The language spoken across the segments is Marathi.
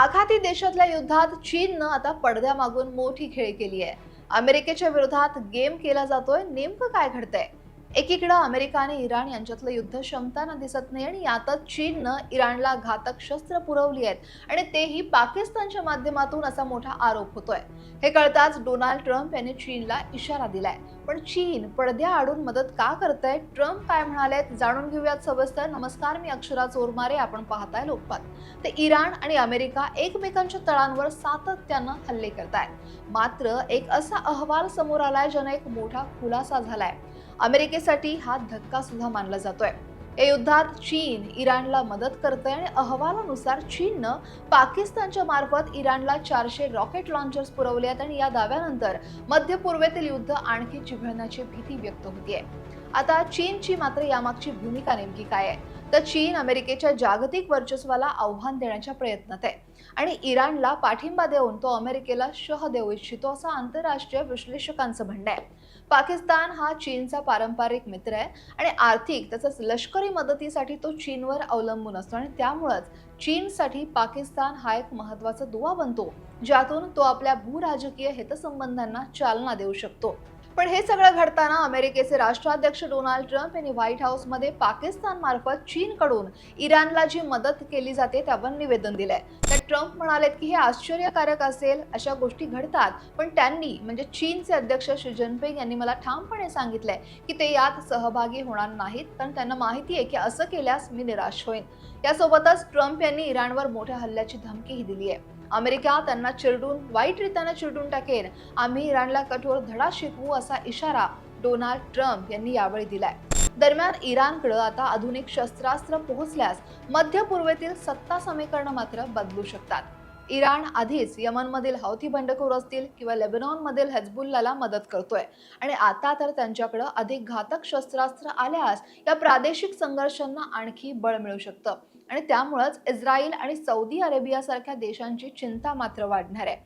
आखाती देशातल्या युद्धात चीननं आता पडद्यामागून मोठी खेळी केली आहे. अमेरिकेच्या विरोधात गेम केला जातोय. नेमकं काय घडतंय? एकीकडे अमेरिका आणि इराण यांच्यातलं युद्ध क्षमताना दिसत नाही आणि यातच चीननं इराणला घातक शस्त्र पुरवली आहेत आणि तेही पाकिस्तानच्या माध्यमातून असा मोठा आरोप होतोय. हे कळताच डोनाल्ड ट्रम्प यांनी चीनला इशारा दिलाय. पण चीन पडद्याआडून मदत का करतंय? ट्रम्प काय म्हणालेत? जाणून घेऊयात सविस्तर. नमस्कार, मी अक्षरा चोरमारे. आपण पाहताय लोकमत. ते इराण आणि अमेरिका एकमेकांच्या तळांवर सातत्यानं हल्ले करतायत. मात्र एक असा अहवाल समोर आलाय ज्याने एक मोठा खुलासा झालाय. अमेरिकेसाठी हा धक्का सुद्धा मानला जातोय. या युद्धात चीन इराणला मदत करतंय आणि अहवालानुसार चीननं पाकिस्तानच्या मार्फत इराणला 400 रॉकेट लॉन्चर्स पुरवले आहेत आणि या दाव्यानंतर मध्य पूर्वेतील युद्ध आणखी चिघळण्याची भीती व्यक्त होतीये. आता चीनची मात्र यामागची भूमिका नेमकी काय आहे? तर चीन अमेरिकेच्या जागतिक वर्चस्वाला आव्हान देण्याच्या प्रयत्नात आहे आणि इराणला पाठिंबा देऊन तो अमेरिकेला शह देऊ इच्छितो, असं आंतरराष्ट्रीय विश्लेषकांचं म्हणणं आहे. पाकिस्तान हा चीनचा पारंपरिक मित्र आहे आणि आर्थिक तसंच लष्करी मदतीसाठी तो चीनवर अवलंबून असतो आणि त्यामुळेच चीनसाठी पाकिस्तान हा एक महत्त्वाचा दुवा बनतो, ज्यातून तो आपल्या भूराजकीय हितसंबंधांना चालना देऊ शकतो. पण हे सगळं घडताना अमेरिकेचे राष्ट्राध्यक्ष डोनाल्ड ट्रम्प यांनी व्हाईट हाऊसमध्ये पाकिस्तान मार्फत चीनकडून इराणला जी मदत केली जाते त्यावर निवेदन दिलंय. तर ट्रम्प म्हणालेत की हे आश्चर्यकारक असेल, अशा गोष्टी घडतात, पण त्यांनी म्हणजे चीनचे अध्यक्ष शी जिनपिंग यांनी मला ठामपणे सांगितलंय की ते यात सहभागी होणार नाहीत, कारण त्यांना माहिती आहे की असं केल्यास मी निराश होईन. यासोबतच ट्रम्प यांनी इराणवर मोठ्या हल्ल्याची धमकीही दिली आहे. अमेरिका त्यांना चिरडून वाईट रीतीने चिरडून टाकेल, आम्ही इराणला कठोर धडा शिकवू, असा इशारा डोनाल्ड ट्रम्प यांनी यावेळी दिलाय. दरम्यान इराणकडे आता आधुनिक शस्त्रास्त्र पोहोचल्यास मध्य पूर्वेतील सत्ता समीकरण मात्र बदलू शकतात. इराण आधीच यमनमधील हौथी बंडखोर असतील किंवा लेबनॉनमधील हेजबुल्लाला मदत करतोय आणि आता तर त्यांच्याकडे अधिक घातक शस्त्रास्त्र आल्यास या प्रादेशिक संघर्षांना आणखी बळ मिळू शकतं आणि त्यामुळेच इस्रायल आणि सौदी अरेबियासारख्या देशांची चिंता मात्र वाढणार आहे.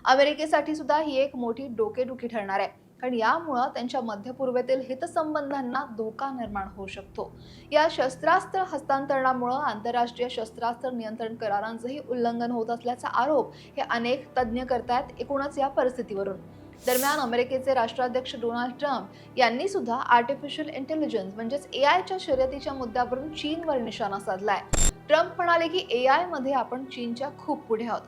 अमेरिकेसाठी सुद्धा ही एक मोठी डोकेदुखी ठरणार आहे, कारण यामुळे त्यांच्या मध्य पूर्वेतील हितसंबंधांना धोका निर्माण होऊ शकतो. या शस्त्रास्त्र हस्तांतरणामुळे आंतरराष्ट्रीय शस्त्रास्त्र नियंत्रण करारांचंही उल्लंघन होत असल्याचा आरोप हे अनेक तज्ज्ञ करतायत एकूणच या परिस्थितीवरून. दरम्यान अमेरिकेचे राष्ट्राध्यक्ष डोनाल्ड ट्रम्प यांनी सुद्धा आर्टिफिशियल इंटेलिजन्स म्हणजेच एआयच्या शर्यतीच्या मुद्द्यावरून चीनवर निशाणा साधलाय. ट्रम्प म्हणाले की एआय मध्ये आपण चीनच्या खूप पुढे आहोत.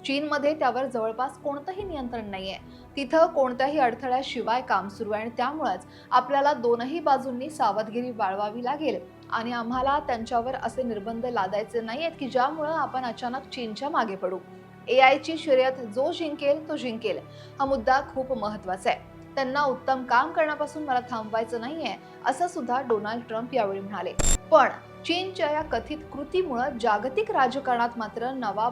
चीनमध्ये त्यावर जवळपास कोणतंही नियंत्रण नाहीये. तिथं कोणत्याही अडथळ्याशिवाय काम सुरू आहे आणि त्यामुळेच आपल्याला दोनही बाजूंनी सावधगिरी बाळगावी लागेल आणि आम्हाला त्यांच्यावर असे निर्बंध लादायचे नाहीयेत की ज्यामुळे आपण अचानक चीनच्या मागे पडू. एआयची शर्यत जो जिंकेल तो जिंकेल, हा मुद्दा खूप महत्त्वाचा आहे. त्यांना उत्तम काम करण्यापासून मला थांबवायचं नाहीये, असं सुद्धा डोनाल्ड ट्रम्प यावेळी म्हणाले. पण चीनच्या या कथित कृतीमुळे जागतिक राजकारणात मात्र नव्या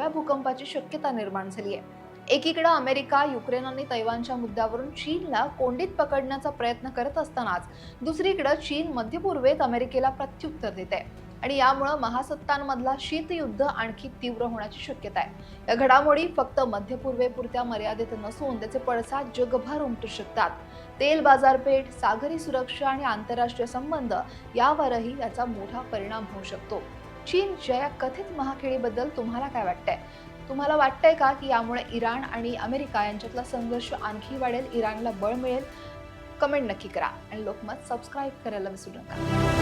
भूकंपाची शक्यता निर्माण झाली आहे. एकीकडे अमेरिका युक्रेन आणि तैवानच्या मुद्द्यावरून चीनला कोंडीत पकडण्याचा प्रयत्न करत असतानाच दुसरीकडे चीन मध्य पूर्वेत अमेरिकेला प्रत्युत्तर देते आणि यामुळे महासत्तांमधला शीतयुद्ध आणखी तीव्र होण्याची शक्यता आहे. या घडामोडी फक्त मध्य पूर्वेपुरत्या मर्यादित नसून त्याचे पडसाद जगभर उमटू शकतात. तेल बाजारपेठ, सागरी सुरक्षा आणि आंतरराष्ट्रीय संबंध यावरही याचा मोठा परिणाम होऊ शकतो. चीनच्या या कथित महाखेळीबद्दल तुम्हाला काय वाटतंय? तुम्हाला वाटतंय का की यामुळे इराण आणि अमेरिका यांच्यातला संघर्ष आणखी वाढेल, इराणला बळ मिळेल? कमेंट नक्की करा आणि लोकमत सबस्क्राईब करायला विसरू नका.